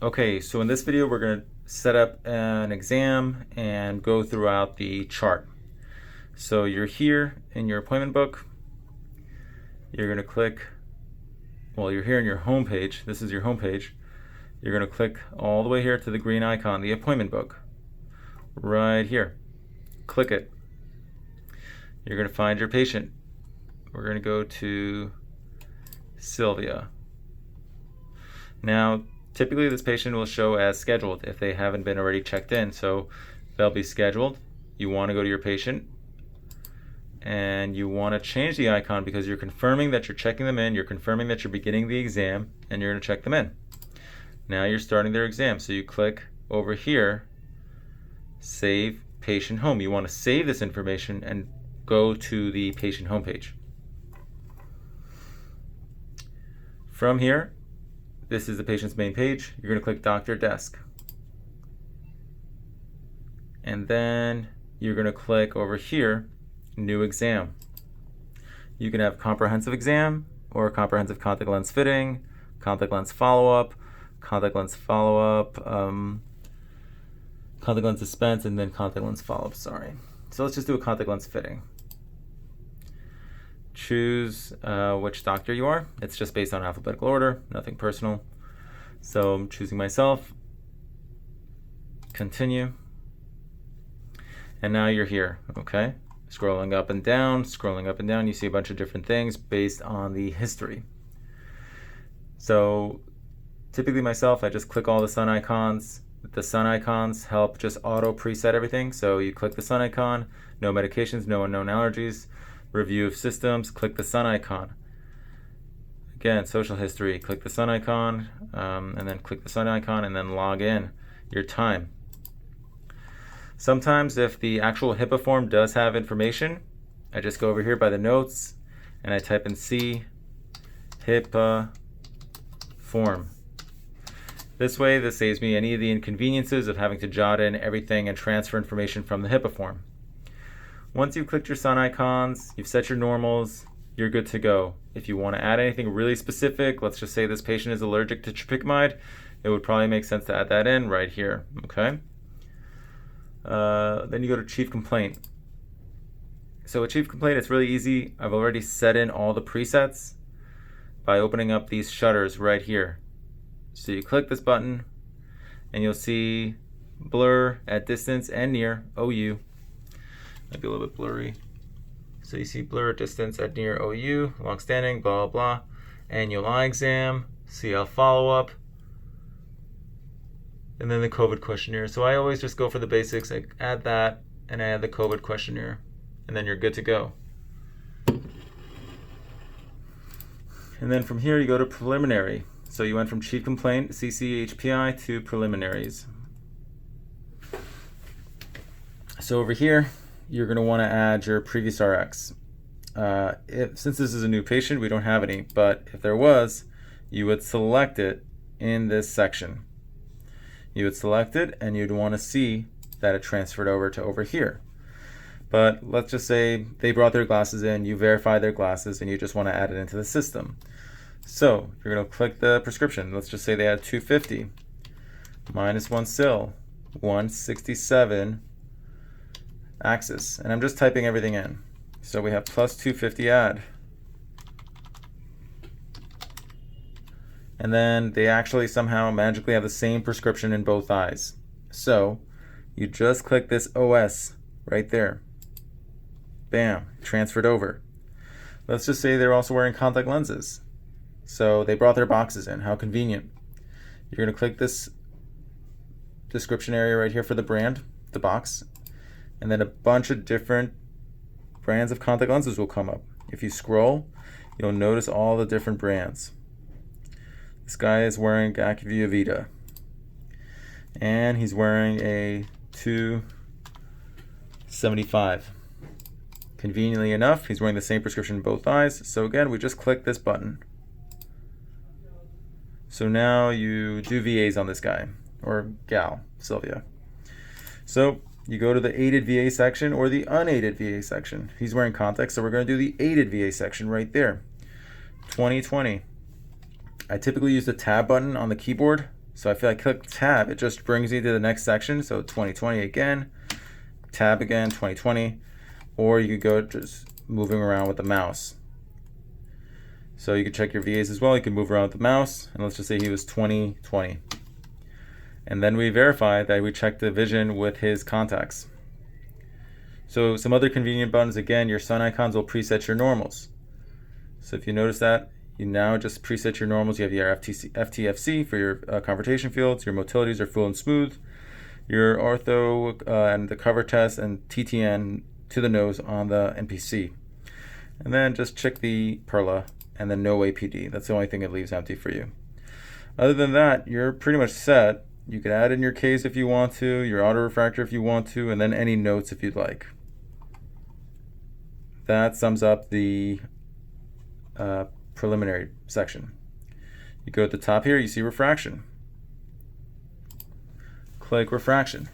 Okay, so in this video we're going to set up an exam and go throughout the chart. So you're here in your appointment book. You're going to click, well, you're here in your home page. This is your home page. You're going to click all the way here to the green icon, the appointment book. Right here. Click it. You're going to find your patient. We're going to go to Sylvia. Now, typically this patient will show as scheduled if they haven't been already checked in. So they'll be scheduled. You want to go to your patient and you want to change the icon because you're confirming that you're checking them in, you're confirming that you're beginning the exam, and you're going to check them in. Now you're starting their exam. So you click over here, Save Patient Home. You want to save this information and go to the patient homepage. From here, this is the patient's main page. You're going to click Doctor Desk. And then you're going to click over here, New Exam. You can have comprehensive exam or comprehensive contact lens fitting, contact lens follow-up, contact lens follow-up, contact lens dispense, and then contact lens follow-up, sorry. So let's just do a contact lens fitting. Choose which doctor you are. It's just based on alphabetical order, nothing personal. So I'm choosing myself. Continue. And now you're here, okay? Scrolling up and down, you see a bunch of different things based on the history. So typically myself, I just click all the sun icons. The sun icons help just auto preset everything. So you click the sun icon, no medications, no unknown allergies. Review of systems, click the sun icon. Again, social history, click the sun icon, and then click the sun icon, and then log in your time. Sometimes if the actual HIPAA form does have information, I just go over here by the notes, and I type in C, HIPAA form. This way, this saves me any of the inconveniences of having to jot in everything and transfer information from the HIPAA form. Once you've clicked your sun icons, you've set your normals, you're good to go. If you want to add anything really specific, let's just say this patient is allergic to tropicamide, it would probably make sense to add that in right here, okay? Then you go to Chief Complaint. So with Chief Complaint, it's really easy. I've already set in all the presets by opening up these shutters right here. So you click this button, and you'll see blur at distance and near, OU. Might be a little bit blurry. So you see blur at distance at near OU, long-standing, blah, blah, annual eye exam, CL follow-up, and then the COVID questionnaire. So I always just go for the basics. I add that, and I add the COVID questionnaire, and then you're good to go. And then from here, you go to preliminary. So you went from Chief Complaint, CCHPI, to preliminaries. So over here, you're going to want to add your previous RX. Since this is a new patient, we don't have any, but if there was, you would select it in this section. You would select it, and you'd want to see that it transferred over to over here. But let's just say they brought their glasses in, you verify their glasses, and you just want to add it into the system. So you're going to click the prescription. Let's just say they had 250 minus 1 sil, 167 axis, and I'm just typing everything in. So we have plus 250 add. And then they actually somehow magically have the same prescription in both eyes. So you just click this OS right there. Bam, transferred over. Let's just say they're also wearing contact lenses. So they brought their boxes in. How convenient. You're going to click this description area right here for the brand, the box, and then a bunch of different brands of contact lenses will come up. If you scroll, you'll notice all the different brands. This guy is wearing Acuvue Vita, and he's wearing a 275. Conveniently enough, he's wearing the same prescription in both eyes. So again, we just click this button. So now you do VAs on this guy, or gal, Sylvia. So you go to the aided VA section or the unaided VA section. He's wearing contacts, so we're going to do the aided VA section right there. 2020. I typically use the tab button on the keyboard So if I click tab, it just brings me to the next section. So 2020 again, tab again, 2020, or you could go just moving around with the mouse. So you can check your VAs as well. You can move around with the mouse, and let's just say he was 2020. And then we verify that we checked the vision with his contacts. So some other convenient buttons, again, your sun icons will preset your normals. So if you notice that, you now just preset your normals. You have your FTFC for your convertation fields, your motilities are full and smooth, your ortho and the cover test, and TTN to the nose on the NPC. And then just check the Perla and then no APD. That's the only thing it leaves empty for you. Other than that, you're pretty much set. You can add in your case if you want to, your autorefractor if you want to, and then any notes if you'd like. That sums up the preliminary section. You go at the top here, you see refraction. Click refraction.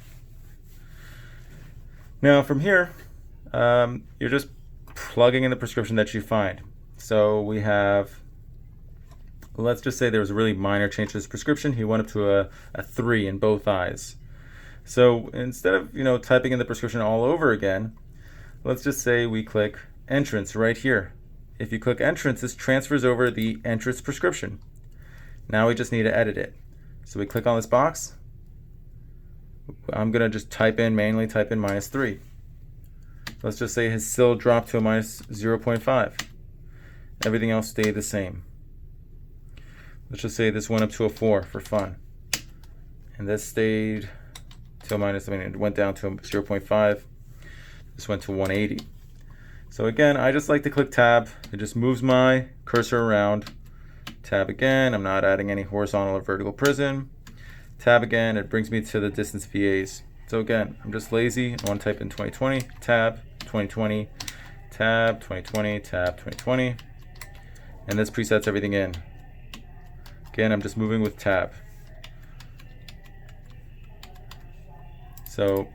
Now from here, you're just plugging in the prescription that you find. So we have, let's just say there was a really minor change to his prescription. He went up to a 3 in both eyes. So instead of typing in the prescription all over again, let's just say we click entrance right here. If you click entrance, this transfers over the entrance prescription. Now we just need to edit it. So we click on this box. I'm going to just manually type in -3. Let's just say his SIL dropped to a -0.5. Everything else stayed the same. Let's just say this went up to a 4 for fun. And this stayed to it went down to a 0.5. This went to 180. So again, I just like to click tab. It just moves my cursor around. Tab again, I'm not adding any horizontal or vertical prism. Tab again, it brings me to the distance VAs. So again, I'm just lazy. I want to type in 2020, tab, 2020, tab, 2020, tab, 2020. And this presets everything in. Again, I'm just moving with tab. So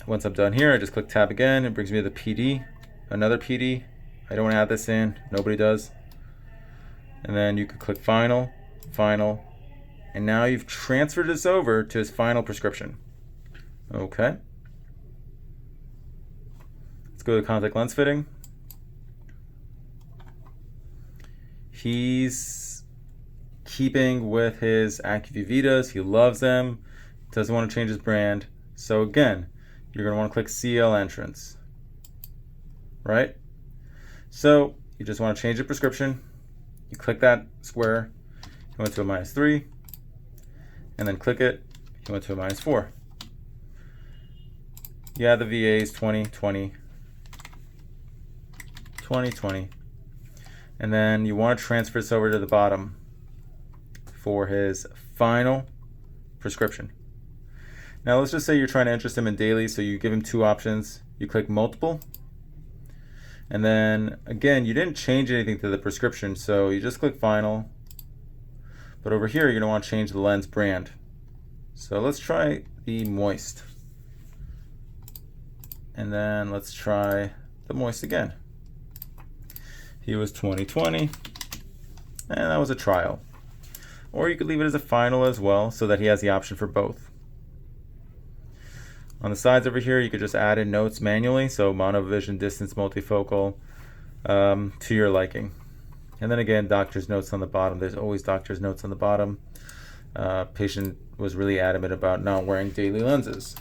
once I'm done here, I just click tab again. It brings me to the PD, another PD. I don't add this in, nobody does. And then you could click final, final, and now you've transferred this over to his final prescription. Okay. Let's go to contact lens fitting. He's keeping with his AcuView Vitas. He loves them. Doesn't want to change his brand. So again, you're going to want to click CL entrance. Right? So you just want to change the prescription. You click that square. You went to a -3. And then click it. You went to a -4. Yeah, the VAs 2020. 2020. And then you want to transfer this over to the bottom for his final prescription. Now let's just say you're trying to interest him in daily, so you give him two options. You click multiple, and then again, you didn't change anything to the prescription, so you just click final. But over here, you're going to want to change the lens brand. So let's try the moist. And then let's try the moist again. He was 2020, and that was a trial. Or you could leave it as a final as well, so that he has the option for both. On the sides over here, you could just add in notes manually, so monovision, distance, multifocal, to your liking. And then again, doctor's notes on the bottom. There's always doctor's notes on the bottom. Patient was really adamant about not wearing daily lenses.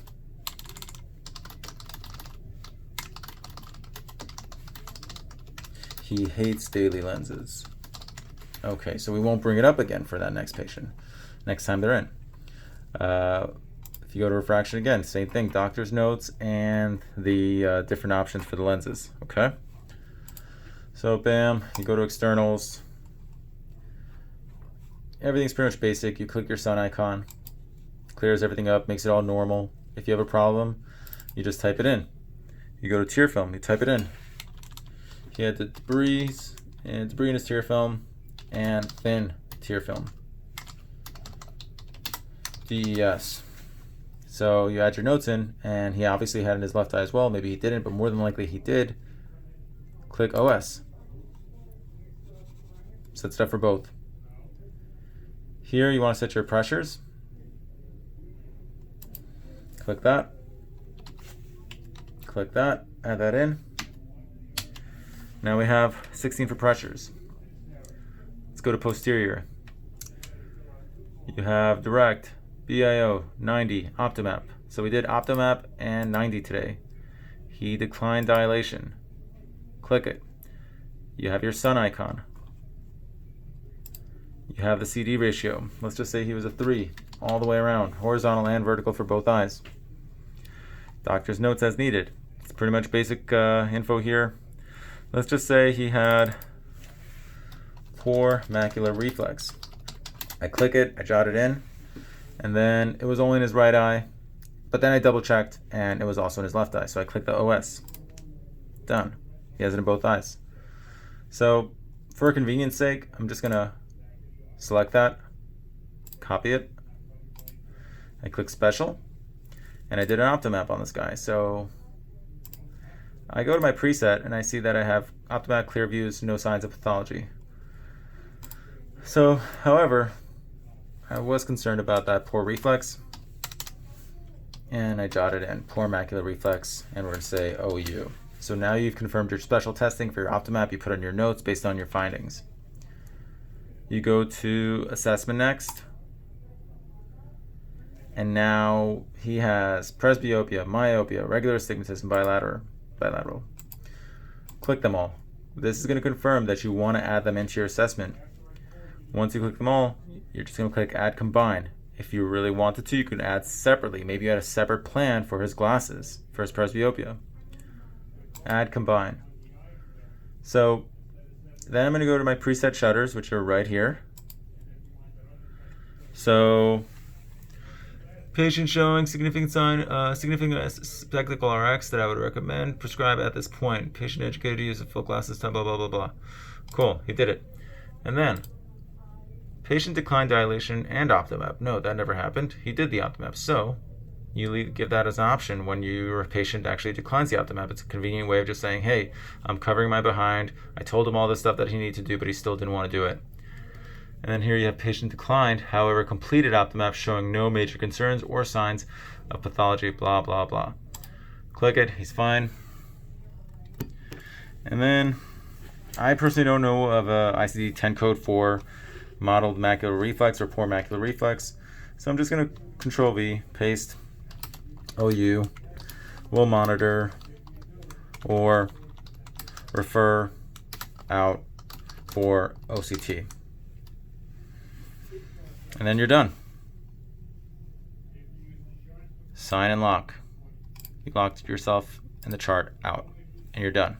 He hates daily lenses. Okay, so we won't bring it up again for that next patient, next time they're in. If you go to refraction again, same thing, doctor's notes and the different options for the lenses, okay? So bam, you go to externals. Everything's pretty much basic. You click your sun icon, clears everything up, makes it all normal. If you have a problem, you just type it in. You go to tear film, you type it in. He had the debris in his tear film and thin tear film. DES. So you add your notes in, and he obviously had it in his left eye as well. Maybe he didn't, but more than likely he did. Click OS. Sets it up for both. Here you want to set your pressures. Click that. Click that. Add that in. Now we have 16 for pressures. Let's go to posterior. You have direct, BIO, 90, Optimap. So we did Optimap and 90 today. He declined dilation. Click it. You have your sun icon. You have the CD ratio. Let's just say he was a 3 all the way around, horizontal and vertical for both eyes. Doctor's notes as needed. It's pretty much basic info here. Let's just say he had poor macular reflex. I click it, I jot it in, and then it was only in his right eye, but then I double checked and it was also in his left eye. So I click the OS. Done. He has it in both eyes. So for convenience sake, I'm just gonna select that, copy it. I click special, and I did an Optimap on this guy. So I go to my preset and I see that I have Optimap clear views, no signs of pathology. So, however, I was concerned about that poor reflex, and I jotted in poor macular reflex, and we're going to say OU. So now you've confirmed your special testing for your Optimap. You put in your notes based on your findings. You go to assessment next, and now he has presbyopia, myopia, regular astigmatism, bilateral. Click them all. This is going to confirm that you want to add them into your assessment. Once you click them all, you're just going to click Add Combine. If you really wanted to, you could add separately. Maybe you had a separate plan for his glasses, for his presbyopia. Add Combine. So then I'm going to go to my preset shutters, which are right here. So patient showing significant spectacle RX that I would recommend prescribe at this point. Patient educated to use a full glasses time, blah, blah, blah, blah. Cool, he did it. And then patient declined dilation and Optimap. No, that never happened. He did the Optimap. So you give that as an option when your patient actually declines the Optimap. It's a convenient way of just saying, hey, I'm covering my behind. I told him all this stuff that he needed to do, but he still didn't want to do it. And then here you have patient declined, however, completed Optimap showing no major concerns or signs of pathology, blah, blah, blah. Click it, he's fine. And then I personally don't know of a ICD-10 code for mottled macular reflex or poor macular reflex. So I'm just going to Control V, paste, OU, we'll monitor or refer out for OCT. And then you're done. Sign and lock. You locked yourself and the chart out, and you're done.